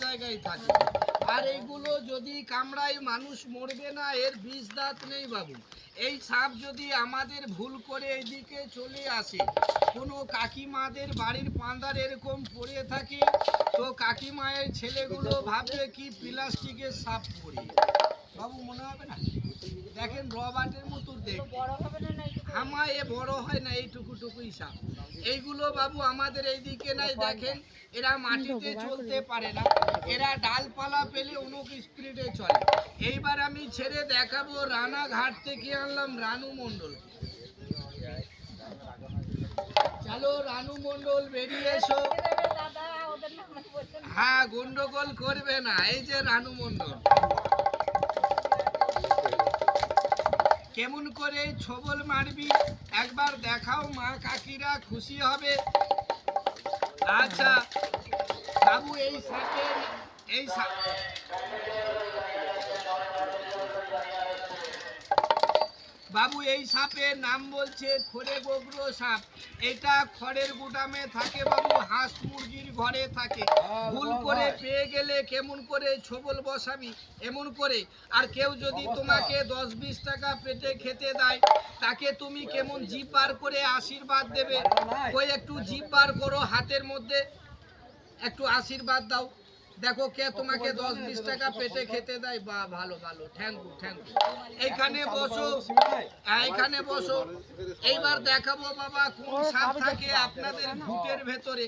জায়গায় থাকে। আর এইগুলো যদি কামড়ায় মানুষ মরবে না, এর বিষ দাঁত নেই বাবু। এই সাপ যদি আমাদের ভুল করে এইদিকে চলে আসে, কোনো কাকিমাদের বাড়ির পান্দার এরকম পড়ে থাকে, তো কাকিমায়ের ছেলেগুলো ভাববে কি প্লাস্টিকের সাপ পড়ে বাবু, মনে হবে না? দেখেন রবার্টের মতো দেখবে, হামা এ বড় হয় না, এইটুকুই সাপ। এইগুলো বাবু আমাদের এইদিকে নাই। দেখেন এরা মাটিতে চলতে পারে না, এরা ডালপালা পেলে অনেক স্পিডে চলে। এইবার আমি ছেড়ে দেখাবো রানাঘাট থেকে আনলাম রানু মণ্ডল। চলো রানু মণ্ডল বেরিয়ে এসো। হ্যাঁ, গন্ডগোল করবে না। এই যে রানু মণ্ডল, কেমন করে ছবল মারবি একবার দেখাও, মা কাকিরা খুশি হবে। আচ্ছা বাবু, এই সাপের বাবু এই সাপের নাম বলছে খড়ে গোগ্র সাপ। এটা খড়ের গুদামে থাকে বাবু, হাঁস মুরগির ঘরে থাকে। ভুল করে পেয়ে গেলে কেমন করে ছবল বসাবি এমন করে। আর কেউ যদি তোমাকে 10-20 টাকা পেটে খেতে দেয়, তাকে তুমি কেমন জিভ বার করে আশীর্বাদ দেবে। ওই একটু জিভ বার করো হাতের মধ্যে, একটু আশীর্বাদ দাও। দেখো কে তোমাকে 10-20 টাকা পেটে খেতে দেয়। বা ভালো ভালো, থ্যাংক ইউ থ্যাংক ইউ। এইখানে বসো, এইখানে বসো। এইবার দেখাবো বাবা কোন সাপ থাকে আপনাদের ঘুটের ভেতরে।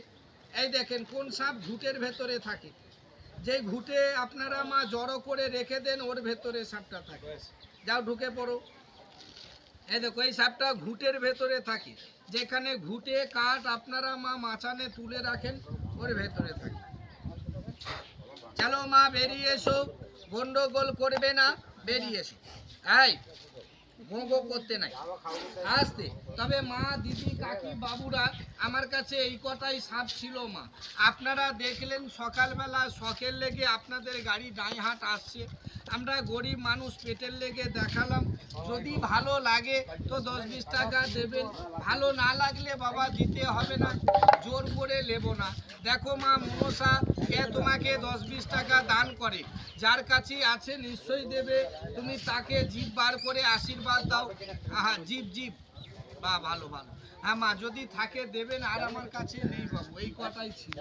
এই দেখেন কোন সাপ ঘুটের ভেতরে থাকে। যে ঘুটে আপনারা মা জড়ো করে রেখে দেন, ওর ভেতরে সাপটা থাকে। যাও ঢুকে পড়ো। এই দেখো এই সাপটা ঘুটের ভেতরে থাকে। যেখানে ঘুটে কাঠ আপনারা মা মাচানে তুলে রাখেন, ওর ভেতরে থাকে। চলো মা বেরিয়ে এসো, গন্ডগোল করবে না, বেরিয়ে এসো। এই গো করতে নাই, আসতে। তবে মা দিদি কাকি বাবুরা, আমার কাছে এই কথাই সাপ ছিল মা। আপনারা দেখলেন সকালবেলা শখের লেগে আপনাদের গাড়ি ডাইহাট আসছে, আমরা গরিব মানুষ পেটের লেগে দেখালাম। যদি ভালো লাগে তো 10-20 টাকা দেবেন, ভালো না লাগলে বাবা দিতে হবে না, জোর করে নেব না। দেখো মা মনসা কে তোমাকে 10-20 টাকা দান করে, যার কাছে আছে নিশ্চয়ই দেবে। তুমি তাকে জিভ বার করে আশীর্বাদ দাও। হ্যাঁ জিভ জিভ, বা ভালো ভালো। হ্যাঁ মা যদি থাকে দেবেন, আর আমার কাছে নেই বাবু, এই কথাই ছিল।